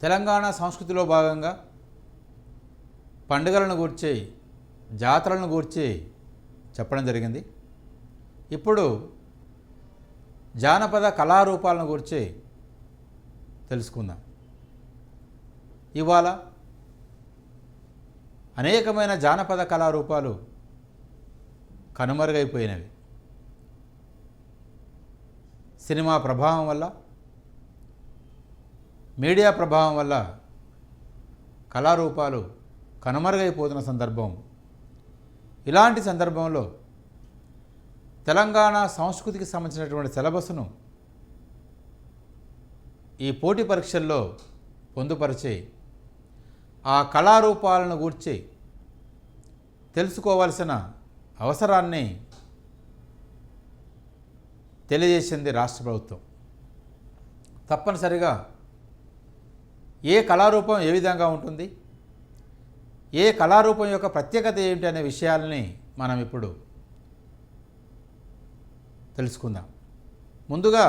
తెలంగాణ సంస్కృతిలో భాగంగా పండుగలను గూర్చి, జాతరలను గూర్చి చెప్పడం జరిగింది. ఇప్పుడు జానపద కళారూపాలను గురించి తెలుసుకుందాం. ఇవాళ అనేకమైన జానపద కళారూపాలు కనుమరుగైపోయినవి. సినిమా ప్రభావం వల్ల, మీడియా ప్రభావం వల్ల కళారూపాలు కనుమరుగైపోతున్న సందర్భం. ఇలాంటి సందర్భంలో తెలంగాణ సంస్కృతికి సంబంధించినటువంటి సిలబస్ను ఈ పోటీ పరీక్షల్లో పొందుపరిచి ఆ కళారూపాలను గూర్చి తెలుసుకోవాల్సిన అవసరాన్ని తెలియజేసింది రాష్ట్ర ప్రభుత్వం. తప్పనిసరిగా ఏ కళారూపం ఏ విధంగా ఉంటుంది, ఏ కళారూపం యొక్క ప్రత్యేకత ఏమిటి అనే విషయాలని మనం ఇప్పుడు తెలుసుకుందాం. ముందుగా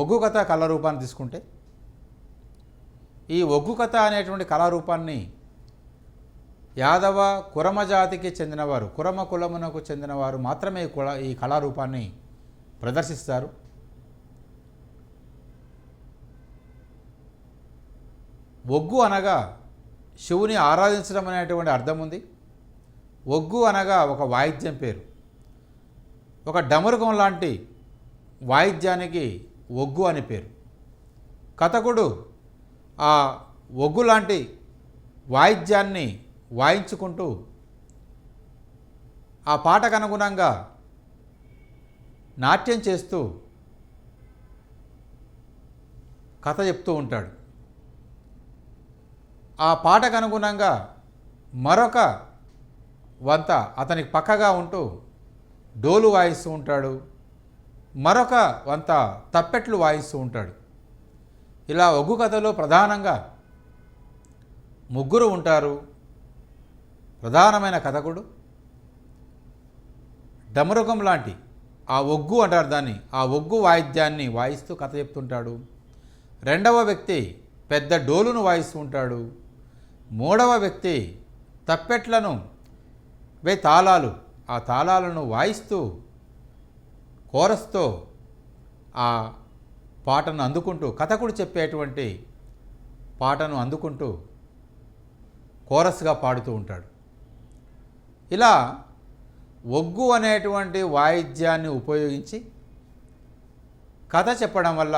ఒగ్గు కథ కళారూపాన్ని తీసుకుంటే, ఈ ఒగ్గు కథ అనేటువంటి కళారూపాన్ని యాదవ కురమ జాతికి చెందినవారు, కురమ కులమునకు చెందినవారు మాత్రమే ఈ కళారూపాన్ని ప్రదర్శిస్తారు. ఒగ్గు అనగా శివుని ఆరాధించడం అనేటువంటి అర్థం ఉంది. ఒగ్గు అనగా ఒక వాయిద్యం పేరు. ఒక డమరుకం లాంటి వాయిద్యానికి ఒగ్గు అని పేరు. కథకుడు ఆ ఒగ్గు లాంటి వాయిద్యాన్ని వాయించుకుంటూ ఆ పాటకు అనుగుణంగా నాట్యం చేస్తూ కథ చెప్తూ ఉంటాడు. ఆ పాటకు అనుగుణంగా మరొక వంత అతనికి పక్కగా ఉంటూ డోలు వాయిస్తూ ఉంటాడు, మరొక వంత తప్పెట్లు వాయిస్తూ ఉంటాడు. ఇలా ఒగ్గు కథలో ప్రధానంగా ముగ్గురు ఉంటారు. ప్రధానమైన కథకుడు డమరుకం లాంటి ఆ ఒగ్గు అంటారు దాన్ని, ఆ ఒగ్గు వాయిద్యాన్ని వాయిస్తూ కథ చెప్తుంటాడు. రెండవ వ్యక్తి పెద్ద డోలును వాయిస్తూ ఉంటాడు. మూడవ వ్యక్తి తప్పెట్లను తాళాలు, ఆ తాళాలను వాయిస్తూ కోరస్తో ఆ పాటను అందుకుంటూ, కథకుడు చెప్పేటువంటి పాటను అందుకుంటూ కోరస్గా పాడుతూ ఉంటాడు. ఇలా ఒగ్గు అనేటువంటి వాయిద్యాన్ని ఉపయోగించి కథ చెప్పడం వల్ల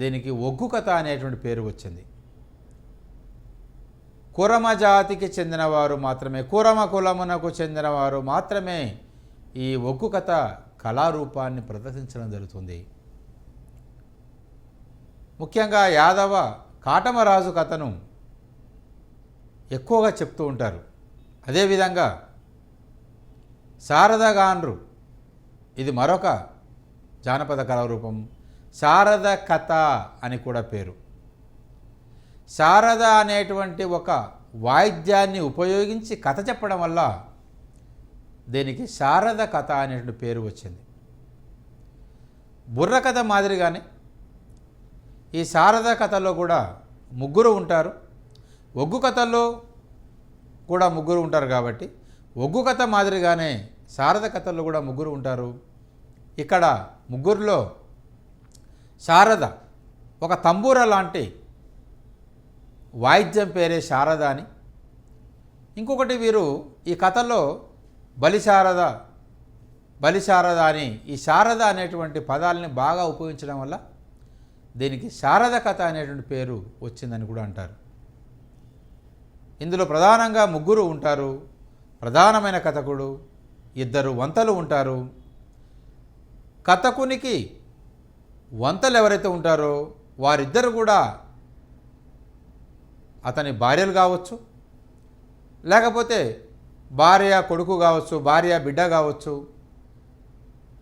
దీనికి ఒగ్గు కథ అనేటువంటి పేరు వచ్చింది. కురమ జాతికి చెందినవారు మాత్రమే, కురమ కులమునకు చెందినవారు మాత్రమే ఈ ఒగ్గు కథ కళారూపాన్ని ప్రదర్శించడం జరుగుతుంది. ముఖ్యంగా యాదవ కాటమరాజు కథను ఎక్కువగా చెప్తూ ఉంటారు. అదేవిధంగా శారదగాండ్రు, ఇది మరొక జానపద కళారూపం. శారద కథ అని కూడా పేరు. శారద అనేటువంటి ఒక వాయిద్యాన్ని ఉపయోగించి కథ చెప్పడం వల్ల దీనికి శారద కథ అనేటువంటి పేరు వచ్చింది. బుర్ర కథ మాదిరిగానే ఈ శారద కథలో కూడా ముగ్గురు ఉంటారు. ఒగ్గు కథల్లో కూడా ముగ్గురు ఉంటారు కాబట్టి ఒగ్గు కథ మాదిరిగానే శారద కథల్లో కూడా ముగ్గురు ఉంటారు. ఇక్కడ ముగ్గురులో శారద ఒక తంబూర లాంటి వాయిద్యం పేరే శారద అని. ఇంకొకటి వీరు ఈ కథలో బలిశారద అని ఈ శారద అనేటువంటి పదాలని బాగా ఉపయోగించడం వల్ల దీనికి శారద కథ అనేటువంటి పేరు వచ్చిందని కూడా అంటారు. ఇందులో ప్రధానంగా ముగ్గురు ఉంటారు. ప్రధానమైన కథకుడు, ఇద్దరు వంతలు ఉంటారు. కథకునికి వంతలు ఎవరైతే ఉంటారో వారిద్దరు కూడా అతని భార్యలు కావచ్చు, లేకపోతే భార్య కొడుకు కావచ్చు, భార్య బిడ్డ కావచ్చు,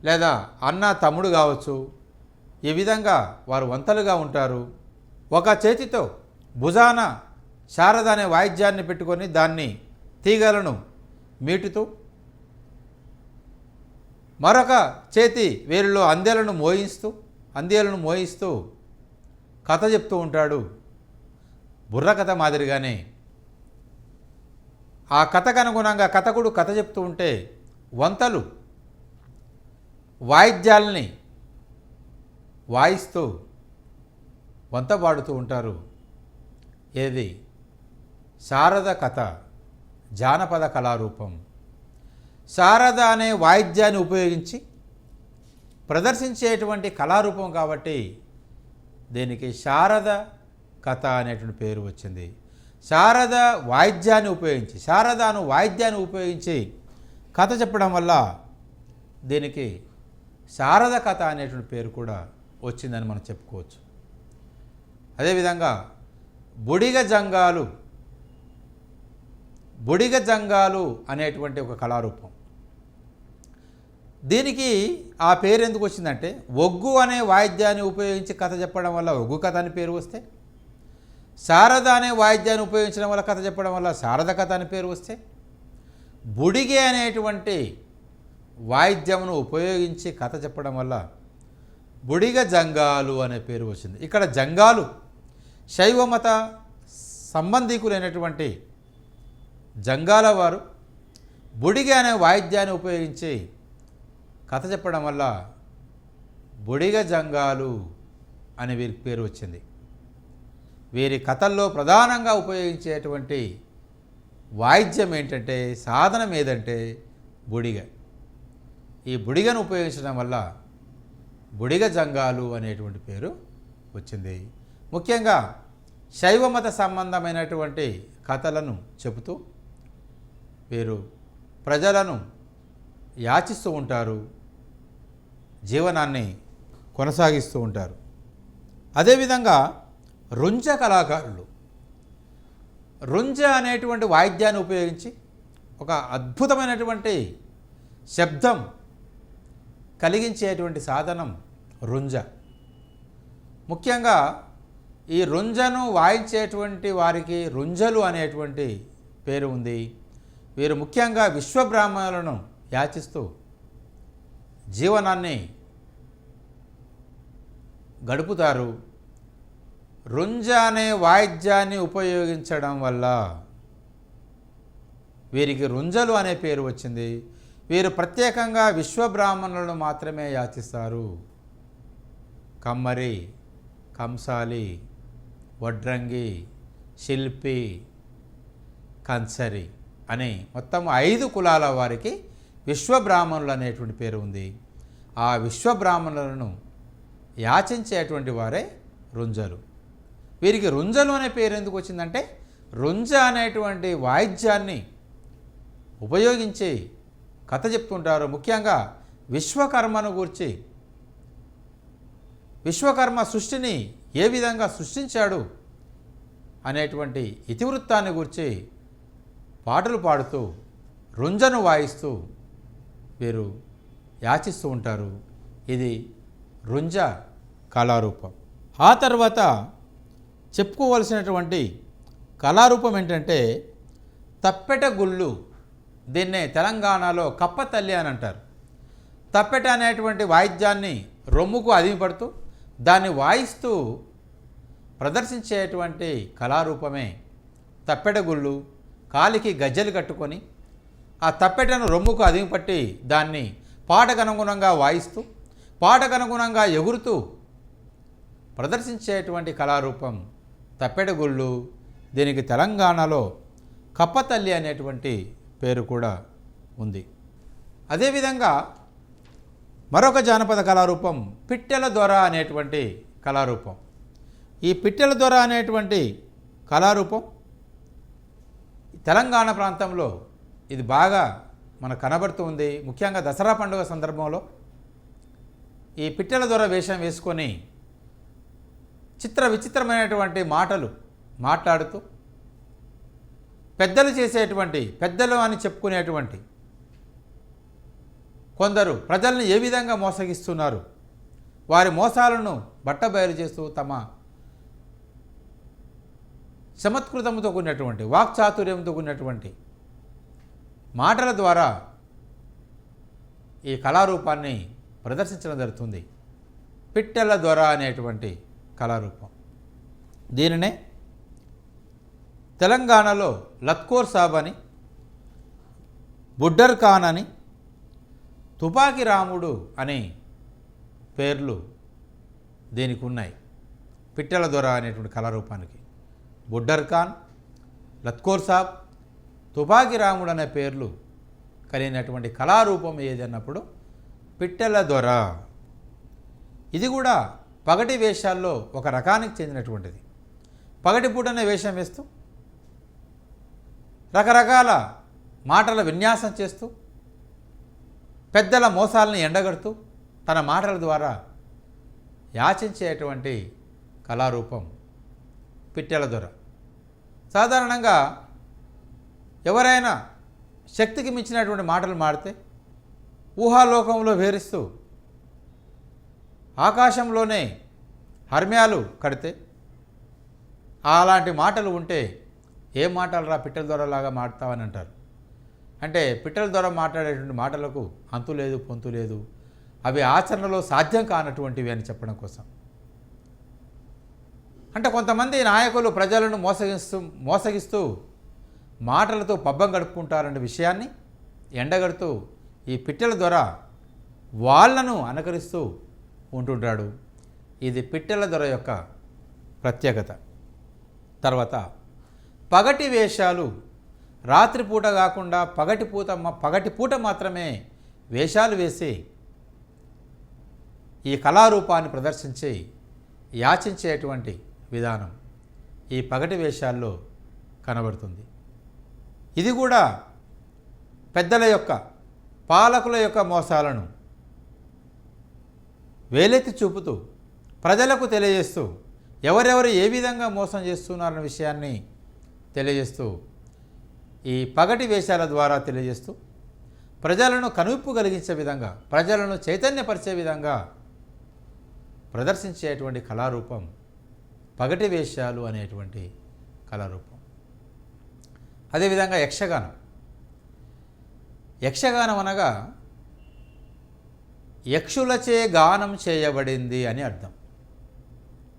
లేదా అన్న తమ్ముడు కావచ్చు. ఈ విధంగా వారు వంతలుగా ఉంటారు. ఒక చేతితో భుజాన శారద అనే వాయిద్యాన్ని పెట్టుకొని దాన్ని తీగలను మీటుతూ, మరొక చేతి వేరులో అందేలను మోయిస్తూ కథ చెప్తూ ఉంటాడు. బుర్ర కథ మాదిరిగానే ఆ కథకు అనుగుణంగా కథకుడు కథ చెప్తూ ఉంటే వంతలు వాయిద్యాలని వాయిస్తూ వంత పాడుతూ ఉంటారు. ఏది శారద కథ జానపద కళారూపం. శారద అనే వాయిద్యాన్ని ఉపయోగించి ప్రదర్శించేటువంటి కళారూపం కాబట్టి దీనికి శారద కథ అనేటువంటి పేరు వచ్చింది. శారద వాయిద్యాన్ని ఉపయోగించి శారదాను వాయిద్యాన్ని ఉపయోగించి కథ చెప్పడం వల్ల దీనికి శారద కథ అనేటువంటి పేరు కూడా వచ్చిందని మనం చెప్పుకోవచ్చు. అదేవిధంగా బుడిగ జంగాలు అనేటువంటి ఒక కళారూపం. దీనికి ఆ పేరు ఎందుకు వచ్చిందంటే ఒగ్గు అనే వాయిద్యాన్ని ఉపయోగించి కథ చెప్పడం వల్ల ఒగ్గు కథ అని పేరు వస్తే, శారద అనే వాయిద్యాన్ని ఉపయోగించడం వల్ల కథ చెప్పడం వల్ల శారద కథ అని పేరు వస్తే, బుడిగే అనేటువంటి వాయిద్యమును ఉపయోగించి కథ చెప్పడం వల్ల బుడిగ జంగాలు అనే పేరు వచ్చింది. ఇక్కడ జంగాలు శైవమత సంబంధికులైనటువంటి జంగాల వారు బుడిగ అనే వాయిద్యాన్ని ఉపయోగించి కథ చెప్పడం వల్ల బుడిగ జంగాలు అని వీరికి పేరు వచ్చింది. వీరి కథల్లో ప్రధానంగా ఉపయోగించేటువంటి వాయిద్యం ఏంటంటే, సాధనం ఏదంటే బుడిగ. ఈ బుడిగను ఉపయోగించడం వల్ల బుడిగ జంగాలు అనేటువంటి పేరు వచ్చింది. ముఖ్యంగా శైవమత సంబంధమైనటువంటి కథలను చెబుతూ వీరు ప్రజలను యాచిస్తూ ఉంటారు, జీవనాన్ని కొనసాగిస్తూ ఉంటారు. అదేవిధంగా రుంజ కళాకారులు రుంజ అనేటువంటి వాయిద్యాన్ని ఉపయోగించి ఒక అద్భుతమైనటువంటి శబ్దం కలిగించేటువంటి సాధనం రుంజ. ముఖ్యంగా ఈ రుంజను వాయించేటువంటి వారికి రుంజలు అనేటువంటి పేరు ఉంది. వీరు ముఖ్యంగా విశ్వబ్రాహ్మణులను యాచిస్తూ జీవనాన్ని గడుపుతారు. రుంజ అనే వాయిద్యాన్ని ఉపయోగించడం వల్ల వీరికి రుంజలు అనే పేరు వచ్చింది. వీరు ప్రత్యేకంగా విశ్వబ్రాహ్మణులను మాత్రమే యాచిస్తారు. కమ్మరి, కంసాలి, వడ్రంగి, శిల్పి, కంసరి అని మొత్తం 5 కులాల వారికి విశ్వబ్రాహ్మణులు అనేటువంటి పేరు ఉంది. ఆ విశ్వబ్రాహ్మణులను యాచించేటువంటి వారే రుంజలు. వీరికి రుంజలు అనే పేరు ఎందుకు వచ్చిందంటే, రుంజ అనేటువంటి వాయిద్యాన్ని ఉపయోగించి కథ చెప్తుంటారు. ముఖ్యంగా విశ్వకర్మను గూర్చి, విశ్వకర్మ సృష్టిని ఏ విధంగా సృష్టించాడు అనేటువంటి ఇతివృత్తాన్ని గూర్చి పాటలు పాడుతూ రుంజను వాయిస్తూ వీరు యాచిస్తూ ఉంటారు. ఇది రుంజ కళారూపం. ఆ తర్వాత చెప్పుకోవలసినటువంటి కళారూపం ఏంటంటే తప్పెట గుళ్ళు. దీన్నే తెలంగాణలో కప్పతల్లి అని అంటారు. తప్పెట అనేటువంటి వాయిద్యాన్ని రొమ్ముకు అదిమిపడుతూ దాన్ని వాయిస్తూ ప్రదర్శించేటువంటి కళారూపమే తప్పెట గుళ్ళు. కాలికి గజ్జలు కట్టుకొని ఆ తప్పెటను రొమ్ముకు అదిమిపట్టి దాన్ని పాటకనుగుణంగా వాయిస్తూ పాటకనుగుణంగా ఎగురుతూ ప్రదర్శించేటువంటి కళారూపం తప్పెట గుళ్ళు. దీనికి తెలంగాణలో కప్పతల్లి అనేటువంటి పేరు కూడా ఉంది. అదేవిధంగా మరొక జానపద కళారూపం పిట్టెల దొర అనేటువంటి కళారూపం. ఈ పిట్టెల దొర అనేటువంటి కళారూపం తెలంగాణ ప్రాంతంలో ఇది బాగా మనకు కనబడుతుంది. ముఖ్యంగా దసరా పండుగ సందర్భంలో ఈ పిట్టెల దొర వేషం వేసుకొని విచిత్రమైనటువంటి మాటలు మాట్లాడుతూ పెద్దలు చేసేటువంటి, పెద్దలు అని చెప్పుకునేటువంటి కొందరు ప్రజల్ని ఏ విధంగా మోసగిస్తున్నారు, వారి మోసాలను బట్టబయలు చేస్తూ తమ చమత్కృతంతో కూడినటువంటి, వాక్చాతుర్యంతో కూడినటువంటి మాటల ద్వారా ఈ కళారూపాన్ని ప్రదర్శించడం జరుగుతుంది. పిట్టెల దొర అనేటువంటి కళారూపం. దీనినే తెలంగాణలో లత్కోర్ సాబ్ అని, బుడ్డర్ ఖాన్ అని, తుపాకి రాముడు అని పేర్లు దీనికి ఉన్నాయి. పిట్టల దొర అనేటువంటి కళారూపానికి బుడ్డర్ ఖాన్, లత్కోర్ సాబ్, తుపాకి రాముడు అనే పేర్లు కలిగినటువంటి కళారూపం ఏది అన్నప్పుడు పిట్టల దొర. ఇది కూడా పగటి వేషాల్లో ఒక రకానికి చెందినటువంటిది. పగటిపూటనే వేషం వేస్తూ రకరకాల మాటల విన్యాసం చేస్తూ పెద్దల మోసాలను ఎండగడుతూ తన మాటల ద్వారా యాచించేటువంటి కళారూపం పిట్టల దొర. సాధారణంగా ఎవరైనా శక్తికి మించినటువంటి మాటలు మాడితే ఊహాలోకంలో వేరిస్తూ ఆకాశంలోనే హర్మ్యాలు కడితే అలాంటి మాటలు ఉంటే ఏం మాటలు రా పిట్టల దొరలాగా మాడతావని అంటారు. అంటే పిట్టల దొర మాట్లాడేటువంటి మాటలకు అంతు లేదు పొంతు లేదు, అవి ఆచరణలో సాధ్యం కానటువంటివి అని చెప్పడం కోసం. అంటే కొంతమంది నాయకులు ప్రజలను మోసగిస్తూ మాటలతో పబ్బం గడుపుకుంటారనే విషయాన్ని ఎండగడుతూ ఈ పిట్టల దొర వాళ్ళను అనుకరిస్తూ ఉంటుంటాడు. ఇది పిట్టల దొర యొక్క ప్రత్యేకత. తర్వాత పగటి వేషాలు రాత్రిపూట కాకుండా పగటిపూట మాత్రమే వేషాలు వేసి ఈ కళారూపాన్ని ప్రదర్శించి యాచించేటువంటి విధానం ఈ పగటి వేషాల్లో కనబడుతుంది. ఇది కూడా పెద్దల యొక్క పాలకుల యొక్క మోసాలను వేలెత్తి చూపుతూ ప్రజలకు తెలియజేస్తూ ఎవరెవరు ఏ విధంగా మోసం చేస్తున్నారన్న విషయాన్ని తెలియజేస్తూ ఈ పగటి వేషాల ద్వారా తెలియజేస్తూ ప్రజలను కనువిప్పు కలిగించే విధంగా, ప్రజలను చైతన్యపరిచే విధంగా ప్రదర్శించేటువంటి కళారూపం పగటి వేషాలు అనేటువంటి కళారూపం. అదేవిధంగా యక్షగానం. యక్షగానం అనగా యక్షులచే గానం చేయబడింది అని అర్థం.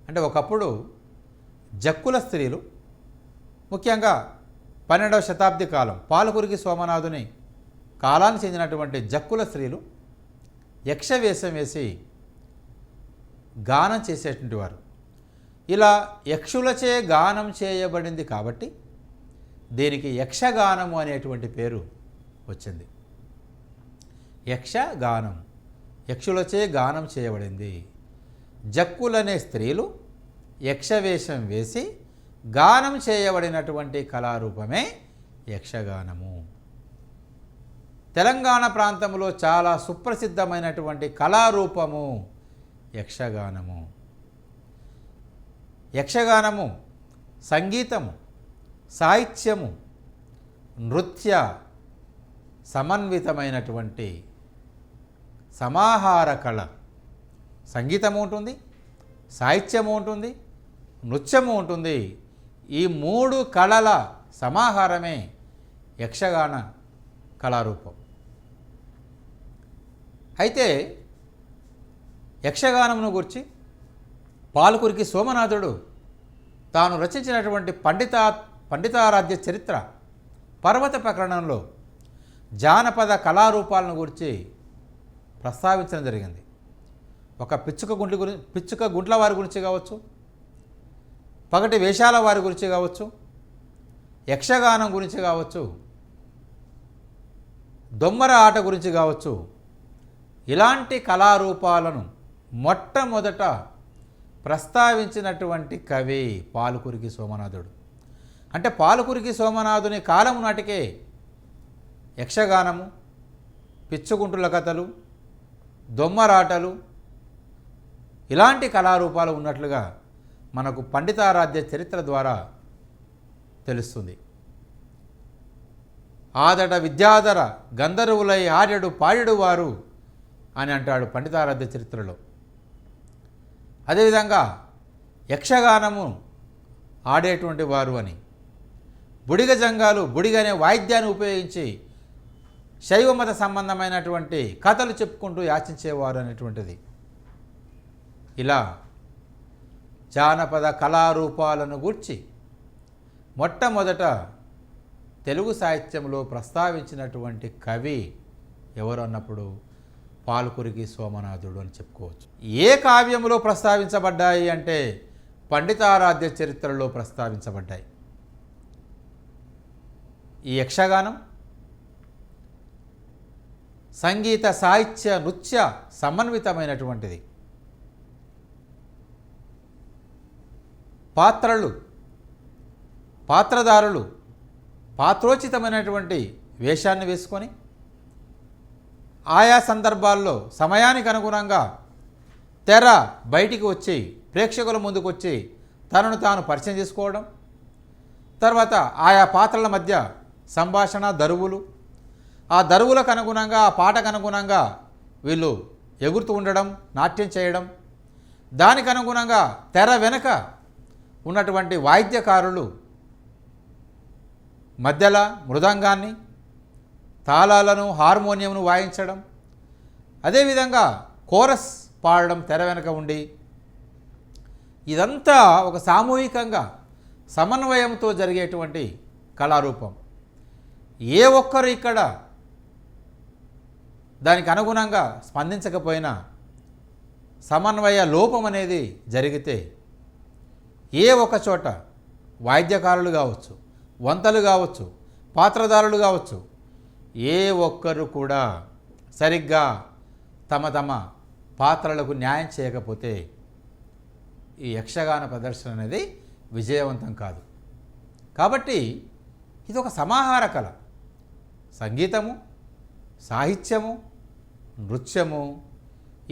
అంటే ఒకప్పుడు జక్కుల స్త్రీలు, ముఖ్యంగా 12వ శతాబ్ది కాలం పాలకురికి సోమనాథుని కాలానికి చెందినటువంటి జక్కుల స్త్రీలు యక్షవేషం వేసి గానం చేసేటువంటి వారు. ఇలా యక్షులచే గానం చేయబడింది కాబట్టి దీనికి యక్షగానము అనేటువంటి పేరు వచ్చింది. యక్షగానం, యక్షులచే గానం చేయబడింది. జక్కులనే స్త్రీలు యక్షవేషం వేసి గానం చేయబడినటువంటి కళారూపమే యక్షగానము. తెలంగాణ ప్రాంతంలో చాలా సుప్రసిద్ధమైనటువంటి కళారూపము యక్షగానము. యక్షగానము సంగీతము, సాహిత్యము, నృత్య సమన్వితమైనటువంటి సమాహార కళ. సంగీతము ఉంటుంది, సాహిత్యము ఉంటుంది, నృత్యము ఉంటుంది. ఈ 3 కళల సమాహారమే యక్షగాన కళారూపం. అయితే యక్షగానమును గురించి పాలకురికి సోమనాథుడు తాను రచించినటువంటి పండితారాధ్య చరిత్ర పర్వత ప్రకరణంలో జానపద కళారూపాలను గురించి ప్రస్తావించడం జరిగింది. ఒక పిచ్చుక గుంట్ల వారి గురించి కావచ్చు, పగటి వేషాల వారి గురించి కావచ్చు, యక్షగానం గురించి కావచ్చు, దొమ్మర ఆట గురించి కావచ్చు. ఇలాంటి కళారూపాలను మొట్టమొదట ప్రస్తావించినటువంటి కవి పాలకురికి సోమనాథుడు. అంటే పాలకురికి సోమనాథుని కాలం నాటికే యక్షగానము, పిచ్చుగుంటుల కథలు, దొమ్మరాటలు ఇలాంటి కళారూపాలు ఉన్నట్లుగా మనకు పండితారాధ్య చరిత్ర ద్వారా తెలుస్తుంది. ఆదట విద్యాధర గంధర్వులై ఆడెడు పాడెడు వారు అని అంటాడు పండితారాధ్య చరిత్రలో. అదేవిధంగా యక్షగానము ఆడేటువంటి వారు అని, బుడిగ జంగాలు, బుడిగ అనే వాయిద్యాన్ని ఉపయోగించి శైవమత సంబంధమైనటువంటి కథలు చెప్పుకుంటూ యాచించేవారు అనేటువంటిది. ఇలా జానపద కళారూపాలను గూర్చి మొట్టమొదట తెలుగు సాహిత్యంలో ప్రస్తావించినటువంటి కవి ఎవరు అన్నప్పుడు పాల్కురికి సోమనాథుడు అని చెప్పుకోవచ్చు. ఏ కావ్యంలో ప్రస్తావించబడ్డాయి అంటే పండితారాధ్య చరిత్రలో ప్రస్తావించబడ్డాయి. ఈ యక్షగానం సంగీత సాహిత్య నృత్య సమన్వితమైనటువంటిది. పాత్రలు, పాత్రధారులు పాత్రోచితమైనటువంటి వేషాన్ని వేసుకొని ఆయా సందర్భాల్లో సమయానికి అనుగుణంగా తెర బయటికి వచ్చి ప్రేక్షకుల ముందుకు వచ్చి తనను తాను పరిచయం చేసుకోవడం, తర్వాత ఆయా పాత్రల మధ్య సంభాషణ, దరువులు, ఆ దరువులకు అనుగుణంగా ఆ పాటకు అనుగుణంగా వీళ్ళు ఎగురుతూ ఉండడం, నాట్యం చేయడం, దానికి అనుగుణంగా తెర వెనుక ఉన్నటువంటి వాయిద్యకారులు మధ్యలో మృదంగాన్ని, తాళాలను, హార్మోనియంను వాయించడం, అదేవిధంగా కోరస్ పాడడం తెర వెనుక ఉండి, ఇదంతా ఒక సామూహికంగా సమన్వయంతో జరిగేటువంటి కళారూపం. ఏ ఒక్కరు ఇక్కడ దానికి అనుగుణంగా స్పందించకపోయినా సమన్వయ లోపం అనేది జరిగితే ఏ ఒక చోట వాయిద్యకారులు కావచ్చు, వంతలు కావచ్చు, పాత్రధారులు కావచ్చు, ఏ ఒక్కరు కూడా సరిగ్గా తమ తమ పాత్రలకు న్యాయం చేయకపోతే ఈ యక్షగాన ప్రదర్శన అనేది విజయవంతం కాదు. కాబట్టి ఇది ఒక సమాహార కళ. సంగీతము, సాహిత్యము, నృత్యము,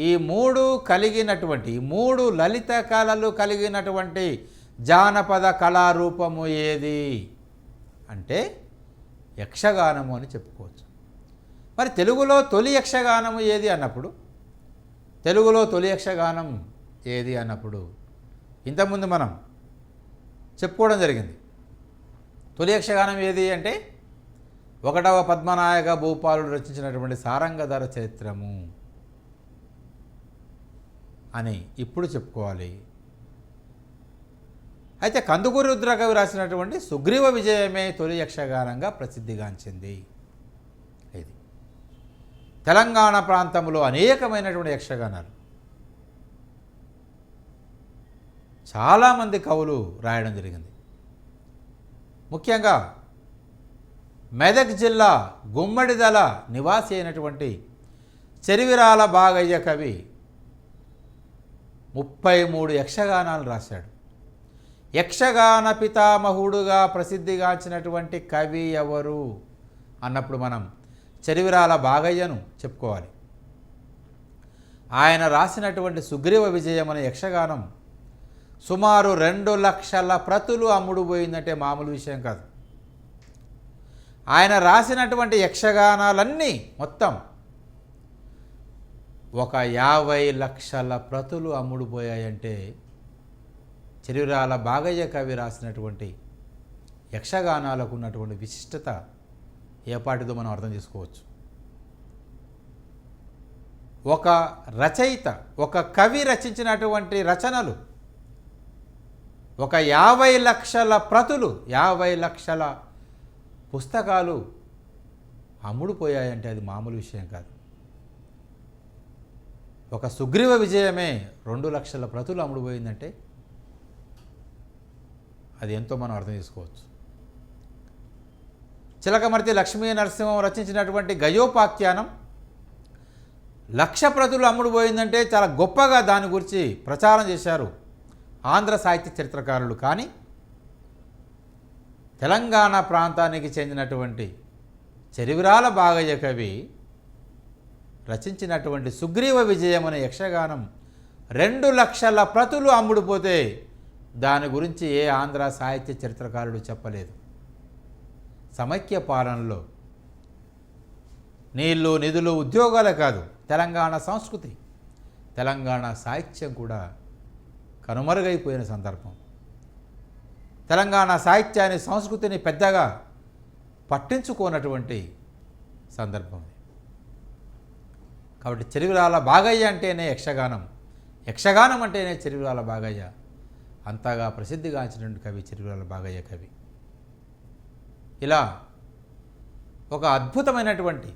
ఈ మూడు కలిగినటువంటి, ఈ మూడు లలిత కళలు కలిగినటువంటి జానపద కళారూపము ఏది అంటే యక్షగానము అని చెప్పుకోవచ్చు. మరి తెలుగులో తొలి యక్షగానము ఏది అన్నప్పుడు, తెలుగులో తొలి యక్షగానం ఏది అన్నప్పుడు ఇంతకుముందు మనం చెప్పుకోవడం జరిగింది. తొలి యక్షగానం ఏది అంటే 1వ పద్మనాయక భూపాలుడు రచించినటువంటి సారంగధర చరిత్రము అని ఇప్పుడు చెప్పుకోవాలి. అయితే కందుకూరి రుద్రకవి రాసినటువంటి సుగ్రీవ విజయమే తొలి యక్షగానంగా ప్రసిద్ధిగాంచింది. ఇది తెలంగాణ ప్రాంతంలో అనేకమైనటువంటి యక్షగానాలు చాలామంది కవులు రాయడం జరిగింది. ముఖ్యంగా మెదక్ జిల్లా గుమ్మడిదల నివాసి అయినటువంటి చెరివిరాల బాగయ్య కవి 33 యక్షగానాలు రాశాడు. యక్షగాన పితామహుడుగా ప్రసిద్ధిగాంచినటువంటి కవి ఎవరు అన్నప్పుడు మనం చెరివిరాల బాగయ్యను చెప్పుకోవాలి. ఆయన రాసినటువంటి సుగ్రీవ విజయం అనే యక్షగానం సుమారు 2 లక్షల ప్రతులు అమ్ముడు పోయిందంటే మామూలు విషయం కాదు. ఆయన రాసినటువంటి యక్షగానాలన్నీ మొత్తం ఒక 50 లక్షల ప్రతులు అమ్ముడుపోయాయంటే చెరివిరాల బాగయ్య కవి రాసినటువంటి యక్షగానాలకు ఉన్నటువంటి విశిష్టత ఏపాటిదో మనం అర్థం చేసుకోవచ్చు. ఒక రచయిత, ఒక కవి రచించినటువంటి రచనలు ఒక 50 లక్షల ప్రతులు, 50 లక్షల పుస్తకాలు అమ్ముడుపోయాయంటే అది మామూలు విషయం కాదు. ఒక సుగ్రీవ విజయమే 2 లక్షల ప్రతులు అమ్ముడుపోయిందంటే అది ఎంతో మనం అర్థం చేసుకోవచ్చు. చిలకమర్తి లక్ష్మీ నరసింహం రచించినటువంటి గయోపాఖ్యానం 1,00,000 ప్రతులు అమ్ముడుపోయిందంటే చాలా గొప్పగా దాని గురించి ప్రచారం చేశారు ఆంధ్ర సాహిత్య చరిత్రకారులు. కానీ తెలంగాణ ప్రాంతానికి చెందినటువంటి చెరివిరాల బాగయ్య కవి రచించినటువంటి సుగ్రీవ విజయం అనే యక్షగానం 2 లక్షల ప్రతులు అమ్ముడుపోతే దాని గురించి ఏ ఆంధ్ర సాహిత్య చరిత్రకారుడు చెప్పలేదు. సమైక్య పాలనలో నీళ్లు, నిధులు, ఉద్యోగాలే కాదు, తెలంగాణ సంస్కృతి, తెలంగాణ సాహిత్యం కూడా కనుమరుగైపోయిన సందర్భం. తెలంగాణ సాహిత్యాన్ని, సంస్కృతిని పెద్దగా పట్టించుకోనటువంటి సందర్భం. కాబట్టి చెరివిరాల బాగయ్య అంటేనే యక్షగానం, యక్షగానం అంటేనే చెరివిరాల బాగయ్య అంతగా ప్రసిద్ధిగాంచినటువంటి కవి చిరువిరాల బాగయ్య కవి. ఇలా ఒక అద్భుతమైనటువంటి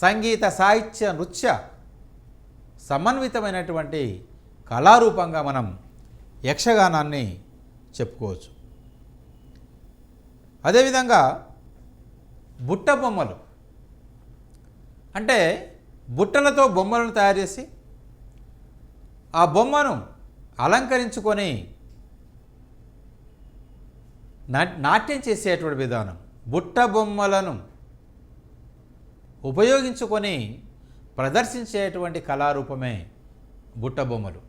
సంగీత సాహిత్య నృత్య సమన్వితమైనటువంటి కళారూపంగా మనం యక్షగానాన్ని చెప్పుకోవచ్చు. అదేవిధంగా బుట్ట బొమ్మలు అంటే బుట్టలతో బొమ్మలను తయారు చేసి ఆ బొమ్మను అలంకరించుకొని నాట్యం చేసేటువంటి విధానం. బుట్ట బొమ్మలను ఉపయోగించుకొని ప్రదర్శించేటువంటి కళారూపమే బుట్ట బొమ్మలు.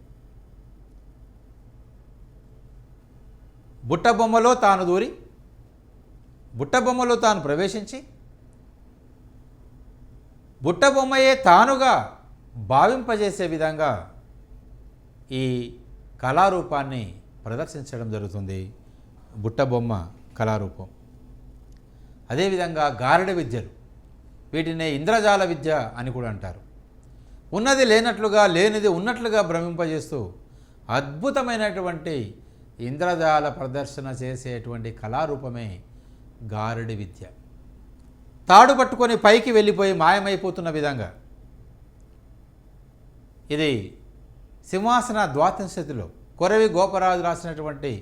బుట్ట బొమ్మలో తాను దూరి బుట్ట బొమ్మలో తాను ప్రవేశించి బుట్ట బొమ్మయే తానుగా భావింపజేసే విధంగా ఈ కళారూపాన్ని ప్రదర్శించడం జరుగుతుంది. బుట్ట బొమ్మ కళారూపం. అదేవిధంగా గారడి విద్యలు, వీటినే ఇంద్రజాల విద్య అని కూడా అంటారు. ఉన్నది లేనట్లుగా లేనిది ఉన్నట్లుగా భ్రమింపజేస్తూ అద్భుతమైనటువంటి ఇంద్రజాల ప్రదర్శన చేసేటువంటి కళారూపమే గారడి విద్య. తాడు పట్టుకొని పైకి వెళ్ళిపోయి మాయమైపోతున్న విధంగా. ఇది సింహాసన ద్వాత్రింశతిలో కొరవి గోపరాజు రాసినటువంటి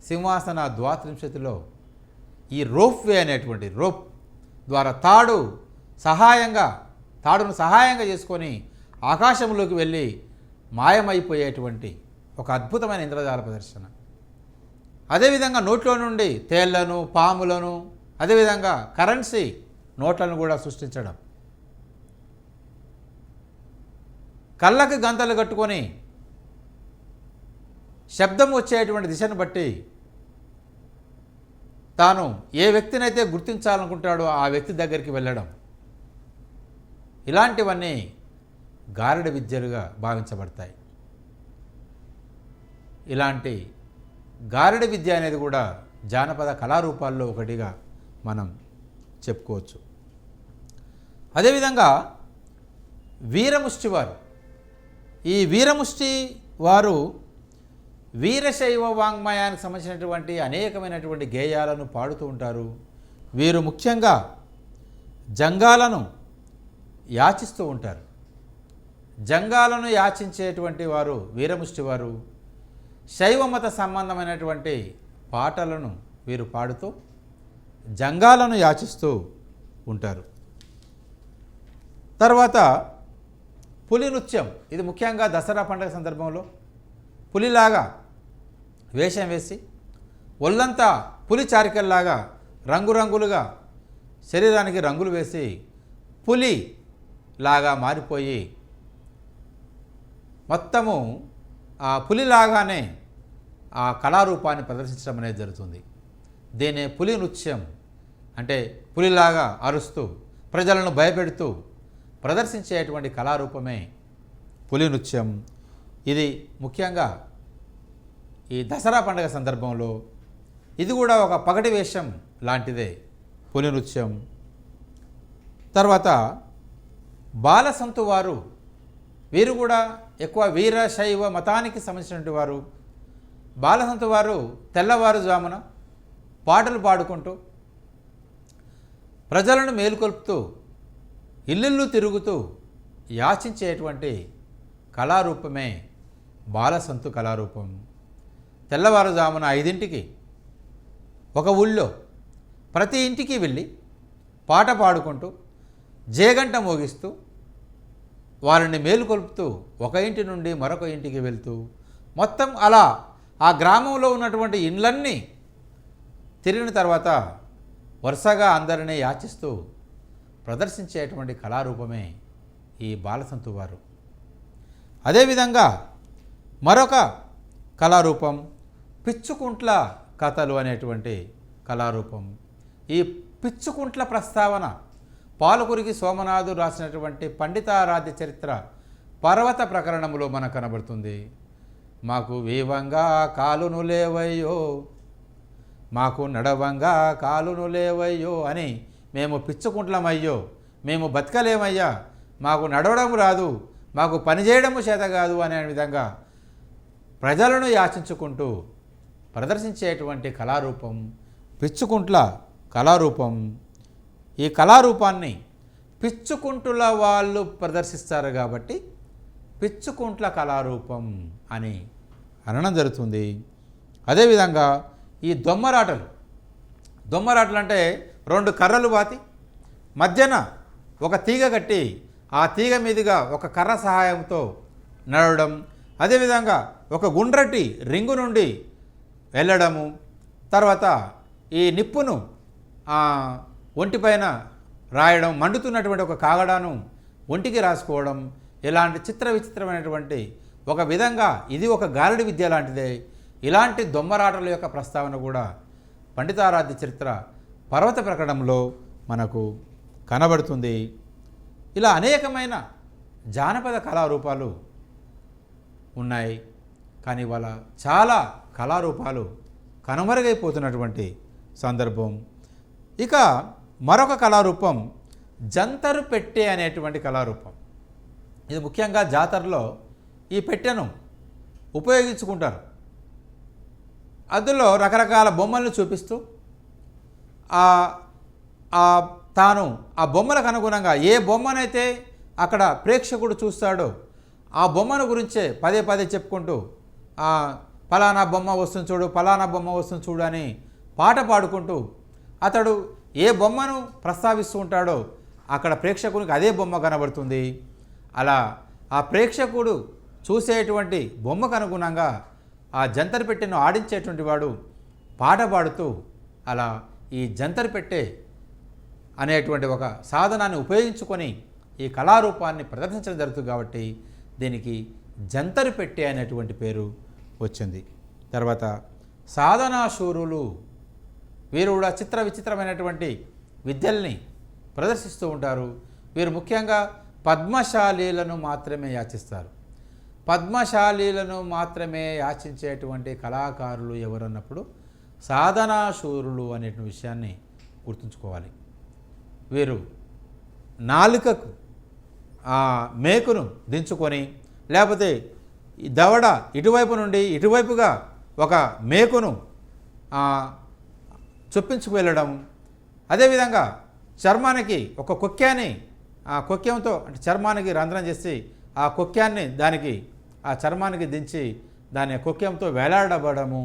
సింహాసన ద్వాత్రింశతిలో ఈ రోప్ వే అనేటువంటి రోప్ ద్వారా తాడును సహాయంగా చేసుకొని ఆకాశంలోకి వెళ్ళి మాయమైపోయేటువంటి ఒక అద్భుతమైన ఇంద్రజాల ప్రదర్శన. అదేవిధంగా నోట్లో నుండి తేళ్లను, పాములను, అదేవిధంగా కరెన్సీ నోట్లను కూడా సృష్టించడం. కళ్ళకి గంతలు కట్టుకొని శబ్దం వచ్చేటువంటి దిశను బట్టి తాను ఏ వ్యక్తినైతే గుర్తించాలనుకుంటాడో ఆ వ్యక్తి దగ్గరికి వెళ్ళడం. ఇలాంటివన్నీ గారడి విద్యలుగా భావించబడతాయి. ఇలాంటి గారడి విద్య అనేది కూడా జానపద కళారూపాల్లో ఒకటిగా మనం చెప్పుకోవచ్చు. అదేవిధంగా వీరముష్టి వారు, ఈ వీరముష్టి వారు వీరశైవ వాంగ్మయానికి సంబంధించినటువంటి అనేకమైనటువంటి గేయాలను పాడుతూ ఉంటారు. వీరు ముఖ్యంగా జంగాలను యాచిస్తూ ఉంటారు. జంగాలను యాచించేటువంటి వారు వీరముష్టి వారు. శైవమత సంబంధమైనటువంటి పాటలను వీరు పాడుతూ జంగాలను యాచిస్తూ ఉంటారు. తర్వాత పులి నృత్యం. ఇది ముఖ్యంగా దసరా పండుగ సందర్భంలో పులిలాగా వేషం వేసి ఒళ్ళంతా పులి చారికల్లాగా రంగురంగులుగా శరీరానికి రంగులు వేసి పులి లాగా మారిపోయి మొత్తము ఆ పులిలాగానే ఆ కళారూపాన్ని ప్రదర్శించడం అనేది జరుగుతుంది. దీనే పులి నృత్యం అంటే పులిలాగా అరుస్తూ ప్రజలను భయపెడుతూ ప్రదర్శించేటువంటి కళారూపమే పులి నృత్యం. ఇది ముఖ్యంగా ఈ దసరా పండుగ సందర్భంలో ఇది కూడా ఒక పగటి వేషం లాంటిదే పులి నృత్యం. తర్వాత బాలసంతు వారు, వీరు కూడా ఎక్కువ వీరశైవ మతానికి సంబంధించినటువంటి వారు. బాలసంతు వారు తెల్లవారుజామున పాటలు పాడుకుంటూ ప్రజలను మేలుకొల్పుతూ ఇల్లు తిరుగుతూ యాచించేటువంటి కళారూపమే బాలసంతు కళారూపం. తెల్లవారుజామున 5ంటికి ఒక ఊళ్ళో ప్రతి ఇంటికి వెళ్ళి పాట పాడుకుంటూ జేగంట మోగిస్తూ వారిని మేలుకొల్పుతూ ఒక ఇంటి నుండి మరొక ఇంటికి వెళ్తూ మొత్తం అలా ఆ గ్రామంలో ఉన్నటువంటి ఇండ్లన్నీ తిరిగిన తర్వాత వరుసగా అందరినీ యాచిస్తూ ప్రదర్శించేటువంటి కళారూపమే ఈ బాలసంతు వారు. అదేవిధంగా మరొక కళారూపం పిచ్చుకుంట్ల కథలు అనేటువంటి కళారూపం. ఈ పిచ్చుకుంట్ల ప్రస్తావన పాలకురికి సోమనాథుడు రాసినటువంటి పండితారాధ్య చరిత్ర పర్వత ప్రకరణములో మనకు కనబడుతుంది. మాకు వేవంగా కాలును లేవయ్యో, మాకు నడవంగా కాలును లేవయ్యో అని, మేము పిచ్చుకుంట్లమయ్యో, మేము బతకలేమయ్యా, మాకు నడవడం రాదు, మాకు పనిచేయడము చేత కాదు అనే విధంగా ప్రజలను యాచించుకుంటూ ప్రదర్శించేటువంటి కళారూపం పిచ్చుకుంట్ల కళారూపం. ఈ కళారూపాన్ని పిచ్చుకుంటుల వాళ్ళు ప్రదర్శిస్తారు కాబట్టి పిచ్చుకుంట్ల కళారూపం అని అనడం జరుగుతుంది. అదేవిధంగా ఈ దొమ్మరాటలు అంటే 2 కర్రలు బాతి మధ్యన ఒక తీగ కట్టి ఆ తీగ మీదుగా ఒక కర్ర సహాయంతో నడవడం, అదేవిధంగా ఒక గుండ్రటి రింగు నుండి వెళ్ళడము, తర్వాత ఈ నిప్పును ఒంటిపైన రాయడం, మండుతున్నటువంటి ఒక కాగడాను ఒంటికి రాసుకోవడం, ఇలాంటి విచిత్రమైనటువంటి ఒక విధంగా ఇది ఒక గారడి విద్య లాంటిదే. ఇలాంటి దొమ్మరాటల యొక్క ప్రస్తావన కూడా పండితారాధ్య చరిత్ర పర్వత ప్రకటనలో మనకు కనబడుతుంది. ఇలా అనేకమైన జానపద కళారూపాలు ఉన్నాయి. కానీ వాళ్ళ చాలా కళారూపాలు కనుమరుగైపోతున్నటువంటి సందర్భం. ఇక మరొక కళారూపం జంతరు పెట్టె అనేటువంటి కళారూపం. ఇది ముఖ్యంగా జాతరలో ఈ పెట్టెను ఉపయోగించుకుంటారు. అందులో రకరకాల బొమ్మలను చూపిస్తూ తాను ఆ బొమ్మలకు అనుగుణంగా ఏ బొమ్మనైతే అక్కడ ప్రేక్షకుడు చూస్తాడో ఆ బొమ్మను గురించే పదే పదే చెప్పుకుంటూ ఫలానా బొమ్మ వస్తుంది చూడు, ఫలానా బొమ్మ వస్తుంది చూడు అని పాట పాడుకుంటూ అతడు ఏ బొమ్మను ప్రస్తావిస్తూ ఉంటాడో అక్కడ ప్రేక్షకునికి అదే బొమ్మ కనబడుతుంది. అలా ఆ ప్రేక్షకుడు చూసేటువంటి బొమ్మకు అనుగుణంగా ఆ జంతర్ పెట్టెను ఆడించేటువంటి వాడు పాట పాడుతూ అలా ఈ జంతర్ పెట్టె అనేటువంటి ఒక సాధనాన్ని ఉపయోగించుకొని ఈ కళారూపాన్ని ప్రదర్శించడం జరుగుతుంది. కాబట్టి దీనికి జంతర్ పెట్టె అనేటువంటి పేరు వచ్చింది. తర్వాత సాధనాశూరులు, వీరు కూడా విచిత్రమైనటువంటి విద్యల్ని ప్రదర్శిస్తూ ఉంటారు. వీరు ముఖ్యంగా పద్మశాలీలను మాత్రమే యాచిస్తారు. పద్మశాలీలను మాత్రమే యాచించేటువంటి కళాకారులు ఎవరన్నప్పుడు సాధనాశూరులు అనే విషయాన్ని గుర్తుంచుకోవాలి. వీరు నాలుకకు మేకును దించుకొని, లేకపోతే దవడ ఇటువైపు నుండి ఇటువైపుగా ఒక మేకును చొప్పించుకు వెళ్ళడం, అదేవిధంగా చర్మానికి ఒక కొక్కాన్ని కొక్కెంతో అంటే చర్మానికి రంధ్రం చేసి ఆ కొక్కాన్ని దానికి ఆ చర్మానికి దించి దాని కొక్కెంతో వేలాడబడము,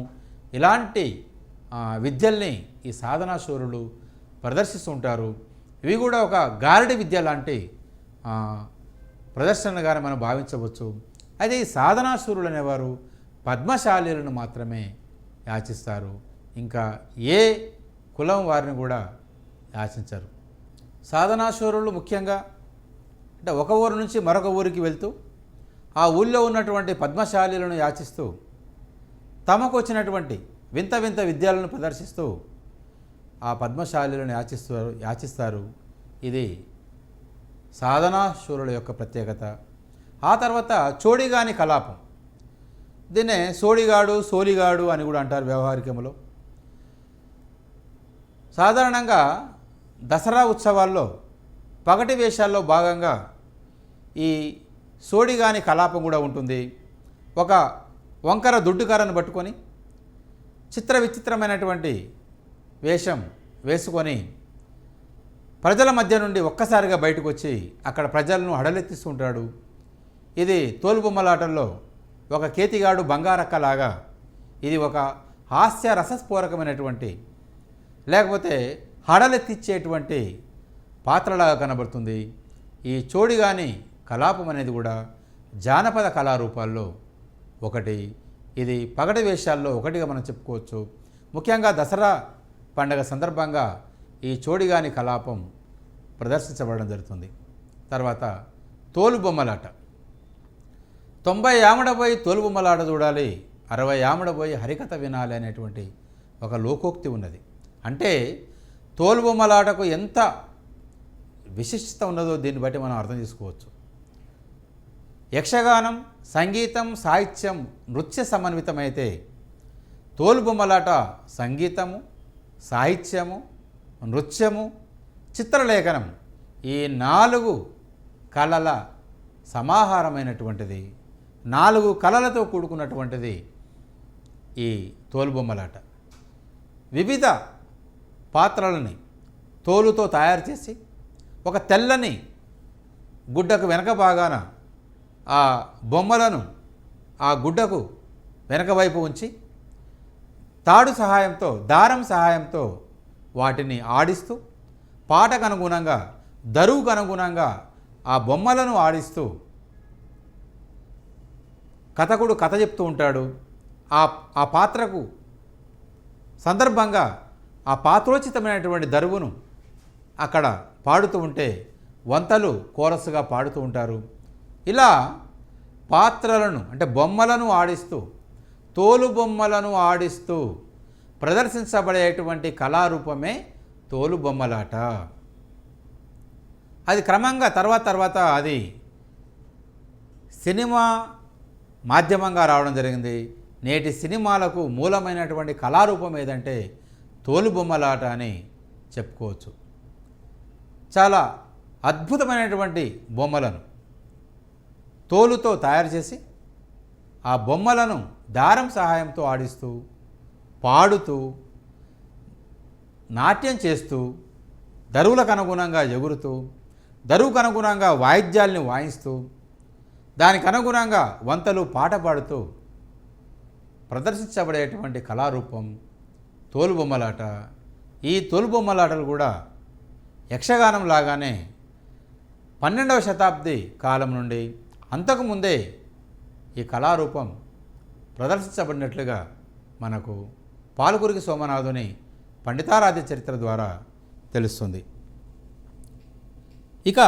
ఇలాంటి విద్యల్ని ఈ సాధనాశూరులు ప్రదర్శిస్తూ ఉంటారు. ఇవి కూడా ఒక గారడి విద్య లాంటి ప్రదర్శనగానే మనం భావించవచ్చు. అయితే ఈ సాధనాశూరులు అనేవారు పద్మశాలీలను మాత్రమే యాచిస్తారు. ఇంకా ఏ కులం వారిని కూడా యాచించరు. సాధనాశూరులు ముఖ్యంగా అంటే ఒక ఊరు నుంచి మరొక ఊరికి వెళ్తూ ఆ ఊళ్ళో ఉన్నటువంటి పద్మశాలీలను యాచిస్తూ తమకు వచ్చినటువంటి వింత విద్యలను ప్రదర్శిస్తూ ఆ పద్మశాలీలను యాచిస్తారు. ఇది సాధనాశూరుల యొక్క ప్రత్యేకత. ఆ తర్వాత చోడిగాని కలాపం, దీన్నే సోలిగాడు అని కూడా అంటారు వ్యవహారికంలో. సాధారణంగా దసరా ఉత్సవాల్లో పగటి వేషాల్లో భాగంగా ఈ సోడిగాని కలాపం కూడా ఉంటుంది. ఒక వంకర దుడ్డుకర్రను పట్టుకొని విచిత్రమైనటువంటి వేషం వేసుకొని ప్రజల మధ్య నుండి ఒక్కసారిగా బయటకు వచ్చి అక్కడ ప్రజలను హడలెత్తిస్తుంటాడు. ఇది తోలుబొమ్మలాటల్లో ఒక కేతిగాడు బంగారక్కలాగా ఇది ఒక హాస్య రసస్ఫోరకమైనటువంటి లేకపోతే హడలెత్తిచ్చేటువంటి పాత్రలాగా కనబడుతుంది. ఈ చోడిగాని కలాపం అనేది కూడా జానపద కళారూపాల్లో ఒకటి. ఇది పగటి వేషాల్లో ఒకటిగా మనం చెప్పుకోవచ్చు. ముఖ్యంగా దసరా పండగ సందర్భంగా ఈ చోడిగాని కలాపం ప్రదర్శించబడడం జరుగుతుంది. తర్వాత తోలుబొమ్మలాట. 90 ఆమడపోయి తోలుబొమ్మలాట చూడాలి, 60 ఆమడపోయి హరికథ వినాలి అనేటువంటి ఒక లోకోక్తి ఉన్నది. అంటే తోలుబొమ్మలాటకు ఎంత విశిష్టత ఉన్నదో దీన్ని బట్టి మనం అర్థం చేసుకోవచ్చు. యక్షగానం, సంగీతం, సాహిత్యం, నృత్య సమన్వితమైతే తోలుబొమ్మలాట సంగీతము, సాహిత్యము, నృత్యము, చిత్రలేఖనం ఈ 4 కళల సమాహారమైనటువంటిది. 4 కళలతో కూడుకున్నటువంటిది ఈ తోలుబొమ్మలాట. వివిధ పాత్రలని తోలుతో తయారు చేసి ఒక తెల్లని గుడ్డకు వెనక భాగాన ఆ బొమ్మలను ఆ గుడ్డకు వెనక వైపు ఉంచి తాడు సహాయంతో, దారం సహాయంతో వాటిని ఆడిస్తూ, పాటకు అనుగుణంగా, దరువుకు అనుగుణంగా ఆ బొమ్మలను ఆడిస్తూ కథకుడు కథ చెప్తూ ఉంటాడు. ఆ పాత్రకు సందర్భంగా ఆ పాత్రోచితమైనటువంటి దరువును అక్కడ పాడుతూ ఉంటే వంతలు కోరస్గా పాడుతూ ఉంటారు. ఇలా పాత్రలను అంటే బొమ్మలను ఆడిస్తూ, తోలు బొమ్మలను ఆడిస్తూ ప్రదర్శించబడేటువంటి కళారూపమే తోలుబొమ్మలాట. అది క్రమంగా తర్వాత అది సినిమా మాధ్యమంగా రావడం జరిగింది. నేటి సినిమాలకు మూలమైనటువంటి కళారూపం ఏదంటే తోలుబొమ్మలాట అని చెప్పుకోవచ్చు. చాలా అద్భుతమైనటువంటి బొమ్మలను తోలుతో తయారు చేసి ఆ బొమ్మలను దారం సహాయంతో ఆడిస్తూ, పాడుతూ, నాట్యం చేస్తూ, దరువులకు అనుగుణంగా ఎగురుతూ, దరువుకు అనుగుణంగా వాయిద్యాల్ని వాయిస్తూ, దానికి అనుగుణంగా వంతలు పాట పాడుతూ ప్రదర్శించబడేటువంటి కళారూపం తోలుబొమ్మలాట. ఈ తోలుబొమ్మలాటలు కూడా యక్షగానం లాగానే 12వ శతాబ్ది కాలం నుండి అంతకుముందే ఈ కళారూపం ప్రదర్శించబడినట్లుగా మనకు పాలకురికి సోమనాథుని పండితారాధ్య చరిత్ర ద్వారా తెలుస్తుంది. ఇక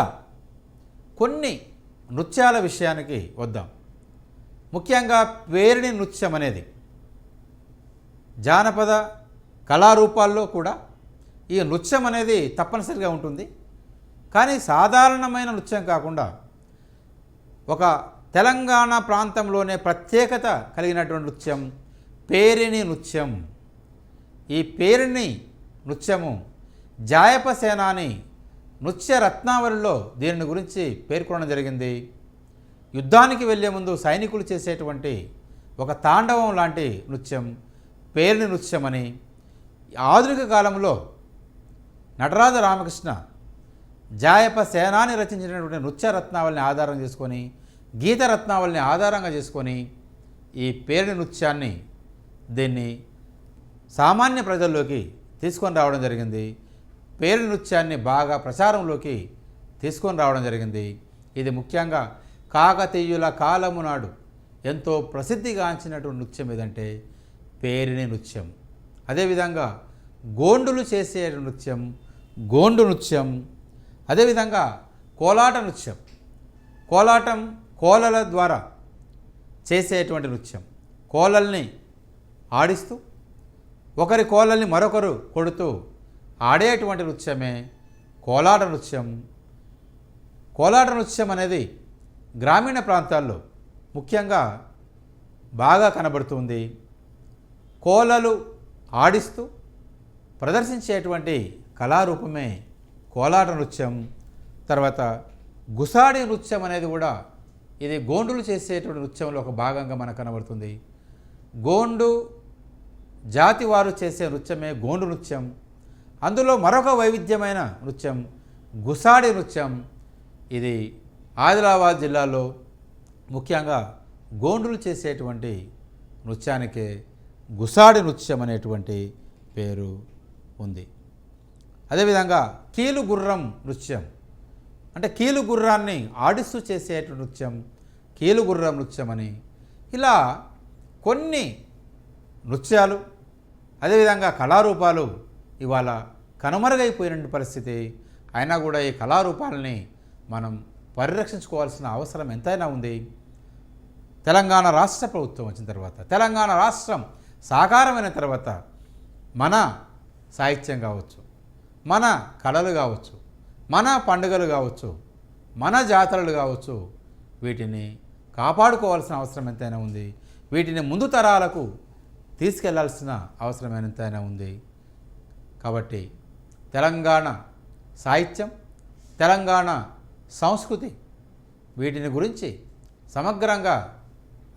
కొన్ని నృత్యాల విషయానికి వద్దాం. ముఖ్యంగా పేరిణి నృత్యం అనేది జానపద కళారూపాల్లో కూడా ఈ నృత్యం అనేది తప్పనిసరిగా ఉంటుంది. కానీ సాధారణమైన నృత్యం కాకుండా ఒక తెలంగాణ ప్రాంతంలోనే ప్రత్యేకత కలిగినటువంటి నృత్యం పేరిణి నృత్యం. ఈ పేరిణి నృత్యము జాయపసేనాని నృత్య రత్నావళిలో దీని గురించి పేర్కొనడం జరిగింది. యుద్ధానికి వెళ్ళే ముందు సైనికులు చేసేటువంటి ఒక తాండవం లాంటి నృత్యం పేరిణి నృత్యం అని. ఆధునిక కాలంలో నటరాజ రామకృష్ణ జాయపసేనాని రచించినటువంటి నృత్య రత్నావళిని ఆధారం చేసుకొని, గీత రత్నావళిని ఆధారంగా చేసుకొని ఈ పేరిణి నృత్యాన్ని దీన్ని సామాన్య ప్రజల్లోకి తీసుకొని రావడం జరిగింది. పేరిణి నృత్యాన్ని బాగా ప్రచారంలోకి తీసుకొని రావడం జరిగింది. ఇది ముఖ్యంగా కాకతీయుల కాలము నాడు ఎంతో ప్రసిద్ధిగాంచినటువంటి నృత్యం ఏదంటే పేరిణి నృత్యం. అదేవిధంగా గోండులు చేసే నృత్యం గోండు నృత్యం. అదేవిధంగా కోలాట నృత్యం, కోలాటం కోలల ద్వారా చేసేటువంటి నృత్యం. కోలల్ని ఆడిస్తూ ఒకరి కోలల్ని మరొకరు కొడుతూ ఆడేటువంటి నృత్యమే కోలాట నృత్యం. కోలాట నృత్యం అనేది గ్రామీణ ప్రాంతాల్లో ముఖ్యంగా బాగా కనబడుతుంది. కోలలు ఆడిస్తూ ప్రదర్శించేటువంటి కళారూపమే కోలాట నృత్యం. తర్వాత గుసాడి నృత్యం అనేది కూడా ఇది గోండులు చేసేటువంటి నృత్యంలో ఒక భాగంగా మనకు కనబడుతుంది. గోండు జాతి వారు చేసే నృత్యమే గోండు నృత్యం. అందులో మరొక వైవిధ్యమైన నృత్యం గుసాడి నృత్యం. ఇది ఆదిలాబాద్ జిల్లాలో ముఖ్యంగా గోండులు చేసేటువంటి నృత్యానికే గుసాడి నృత్యం అనేటువంటి పేరు ఉంది. అదేవిధంగా కీలు గుర్రం నృత్యం అంటే కీలు గుర్రాన్ని ఆడిస్తూ చేసేటువంటి నృత్యం కీలు గుర్రం నృత్యం అని. ఇలా కొన్ని నృత్యాలు అదేవిధంగా కళారూపాలు ఇవాళ కనుమరుగైపోయిన పరిస్థితి. అయినా కూడా ఈ కళారూపాలని మనం పరిరక్షించుకోవాల్సిన అవసరం ఎంతైనా ఉంది. తెలంగాణ రాష్ట్ర ప్రభుత్వం వచ్చిన తర్వాత, తెలంగాణ రాష్ట్రం సాకారమైన తర్వాత మన సాహిత్యం కావచ్చు, మన కళలు కావచ్చు, మన పండుగలు కావచ్చు, మన జాతరలు కావచ్చు, వీటిని కాపాడుకోవాల్సిన అవసరం ఎంతైనా ఉంది. వీటిని ముందు తరాలకు తీసుకెళ్లాల్సిన అవసరం ఎంతైనా ఉంది. కాబట్టి తెలంగాణ సాహిత్యం, తెలంగాణ సంస్కృతి వీటిని గురించి సమగ్రంగా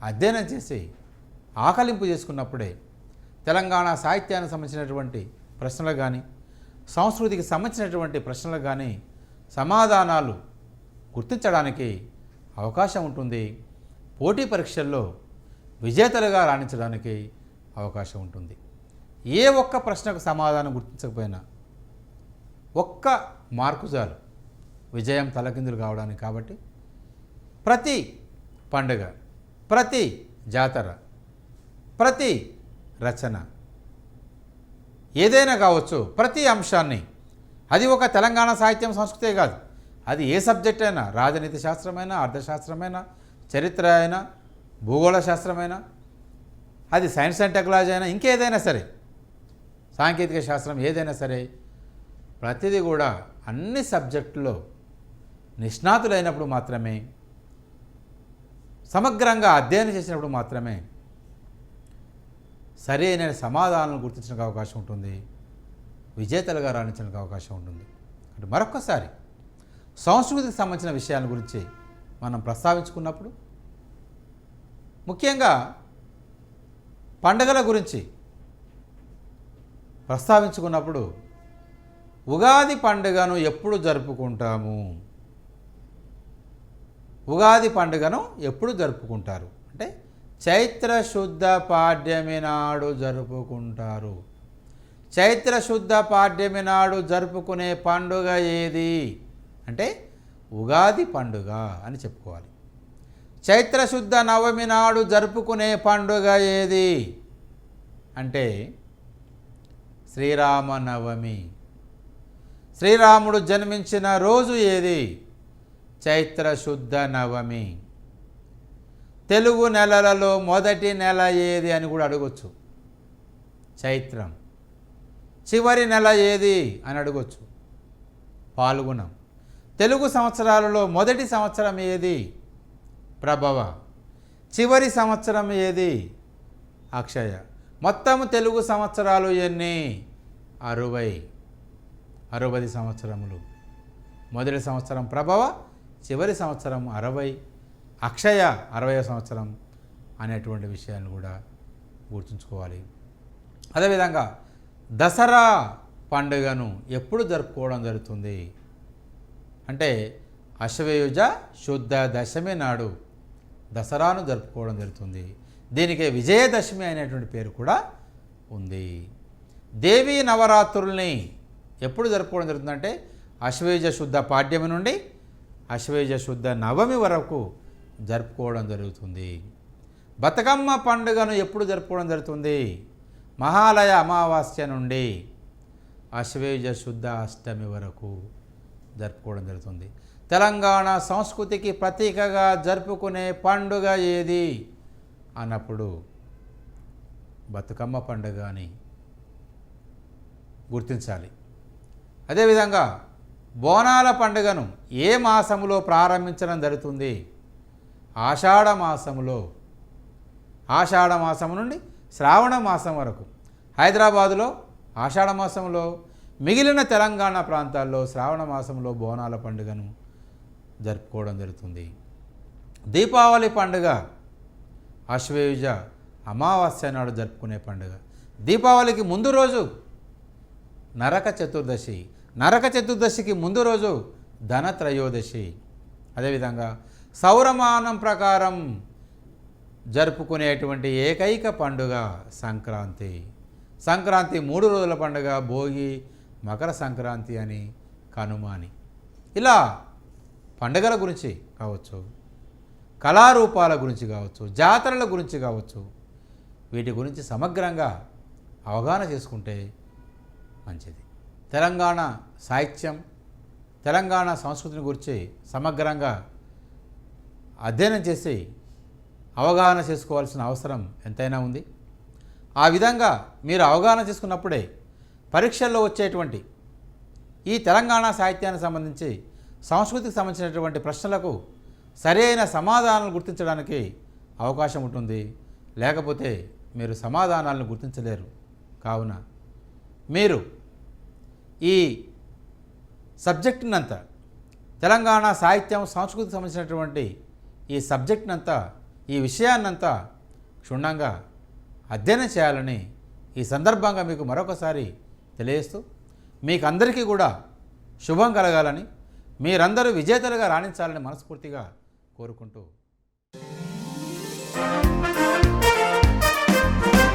అధ్యయనం చేసి ఆకలింపు చేసుకున్నప్పుడే తెలంగాణ సాహిత్యానికి సంబంధించినటువంటి ప్రశ్నలు కానీ సంస్కృతికి సంబంధించినటువంటి ప్రశ్నలకు కానీ సమాధానాలు గుర్తించడానికి అవకాశం ఉంటుంది. పోటీ పరీక్షల్లో విజేతలుగా రాణించడానికి అవకాశం ఉంటుంది. ఏ ఒక్క ప్రశ్నకు సమాధానం గుర్తించకపోయినా ఒక్క మార్కు చాలు విజయం తలకిందులు కావడానికి. కాబట్టి ప్రతి పండుగ, ప్రతి జాతర, ప్రతి రచన ఏదైనా కావచ్చు, ప్రతి అంశాన్ని, అది ఒక తెలంగాణ సాహిత్యం సంస్కృతే కాదు, అది ఏ సబ్జెక్ట్ అయినా, రాజనీతి శాస్త్రమైనా, అర్థశాస్త్రమైనా, చరిత్ర అయినా, భూగోళ శాస్త్రమైనా, అది సైన్స్ అండ్ టెక్నాలజీ అయినా, ఇంకేదైనా సరే, సాంకేతిక శాస్త్రం ఏదైనా సరే, ప్రతిదీ కూడా అన్ని సబ్జెక్టుల్లో నిష్ణాతులైనప్పుడు మాత్రమే, సమగ్రంగా అధ్యయనం చేసినప్పుడు మాత్రమే సరైన సమాధానాలను గుర్తించడానికి అవకాశం ఉంటుంది, విజేతలుగా రాణించడానికి అవకాశం ఉంటుంది. అంటే మరొక్కసారి సంస్కృతికి సంబంధించిన విషయాల గురించి మనం ప్రస్తావించుకున్నప్పుడు, ముఖ్యంగా పండుగల గురించి ప్రస్తావించుకున్నప్పుడు ఉగాది పండుగను ఎప్పుడు జరుపుకుంటాము, ఉగాది పండుగను ఎప్పుడు జరుపుకుంటారు అంటే చైత్ర శుద్ధ పాడ్యమి నాడు జరుపుకుంటారు. చైత్ర శుద్ధ పాడ్యమి నాడు జరుపుకునే పండుగ ఏది అంటే ఉగాది పండుగ అని చెప్పుకోవాలి. చైత్ర శుద్ధ నవమి నాడు జరుపుకునే పండుగ ఏది అంటే శ్రీరామనవమి. శ్రీరాముడు జన్మించిన రోజు ఏది? చైత్ర శుద్ధ నవమి. తెలుగు నెలలలో మొదటి నెల ఏది అని కూడా అడగొచ్చు. చైత్రం. చివరి నెల ఏది అని అడగొచ్చు. పాల్గొనం. తెలుగు సంవత్సరాలలో మొదటి సంవత్సరం ఏది? ప్రభవ. చివరి సంవత్సరం ఏది? అక్షయ. మొత్తం తెలుగు సంవత్సరాలు ఎన్ని? 60 సంవత్సరములు. మొదటి సంవత్సరం ప్రభవ, చివరి సంవత్సరం 60, అక్షయ 60వ సంవత్సరం అనేటువంటి విషయాన్ని కూడా గుర్తుంచుకోవాలి. అదేవిధంగా దసరా పండుగను ఎప్పుడు జరుపుకోవడం జరుగుతుంది అంటే ఆశ్వయుజ శుద్ధ దశమి నాడు దసరాను జరుపుకోవడం జరుగుతుంది. దీనికి విజయదశమి అనేటువంటి పేరు కూడా ఉంది. దేవీ నవరాత్రుల్ని ఎప్పుడు జరుపుకోవడం జరుగుతుందంటే ఆశ్వయుజ శుద్ధ పాడ్యమి నుండి ఆశ్వయుజ శుద్ధ నవమి వరకు జరుపుకోవడం జరుగుతుంది. బతుకమ్మ పండుగను ఎప్పుడు జరుపుకోవడం జరుగుతుంది? మహాలయ అమావాస్య నుండి ఆశ్వయుజ శుద్ధ అష్టమి వరకు జరుపుకోవడం జరుగుతుంది. తెలంగాణ సంస్కృతికి ప్రతీకగా జరుపుకునే పండుగ ఏది అన్నప్పుడు బతుకమ్మ పండుగ అని గుర్తించాలి. అదేవిధంగా బోనాల పండుగను ఏ మాసములో ప్రారంభించడం జరుగుతుంది? ఆషాఢ మాసములో. ఆషాఢ మాసం నుండి శ్రావణ మాసం వరకు. హైదరాబాదులో ఆషాఢ మాసంలో, మిగిలిన తెలంగాణ ప్రాంతాల్లో శ్రావణ మాసంలో బోనాల పండుగను జరుపుకోవడం జరుగుతుంది. దీపావళి పండుగ ఆశ్వయుజ అమావాస్య నాడు జరుపుకునే పండుగ. దీపావళికి ముందు రోజు నరక చతుర్దశి. నరక చతుర్దశికి ముందు రోజు ధనత్రయోదశి. అదేవిధంగా సౌరమానం ప్రకారం జరుపుకునేటువంటి ఏకైక పండుగ సంక్రాంతి. సంక్రాంతి 3 రోజుల పండుగ. భోగి, మకర సంక్రాంతి అని, కనుమ అని. ఇలా పండుగల గురించి కావచ్చు, కళారూపాల గురించి కావచ్చు, జాతరల గురించి కావచ్చు, వీటి గురించి సమగ్రంగా అవగాహన చేసుకుంటే మంచిది. తెలంగాణ సాహిత్యం, తెలంగాణ సంస్కృతిని గురించి సమగ్రంగా అధ్యయనం చేసి అవగాహన చేసుకోవాల్సిన అవసరం ఎంతైనా ఉంది. ఆ విధంగా మీరు అవగాహన చేసుకున్నప్పుడే పరీక్షల్లో వచ్చేటువంటి ఈ తెలంగాణ సాహిత్యానికి సంబంధించి, సంస్కృతికి సంబంధించినటువంటి ప్రశ్నలకు సరైన సమాధానాలు గుర్తించడానికి అవకాశం ఉంటుంది. లేకపోతే మీరు సమాధానాలను గుర్తించలేరు. కావున మీరు ఈ సబ్జెక్టునంతా, తెలంగాణ సాహిత్యం సంస్కృతికి సంబంధించినటువంటి ఈ సబ్జెక్టునంతా ఈ విషయాన్నంతా క్షుణ్ణంగా అధ్యయనం చేయాలని ఈ సందర్భంగా మీకు మరొకసారి తెలియజేస్తూ మీకు అందరికీ కూడా శుభం కలగాలని, మీరందరూ విజేతలుగా రాణించాలని మనస్ఫూర్తిగా కోరుకుంటూ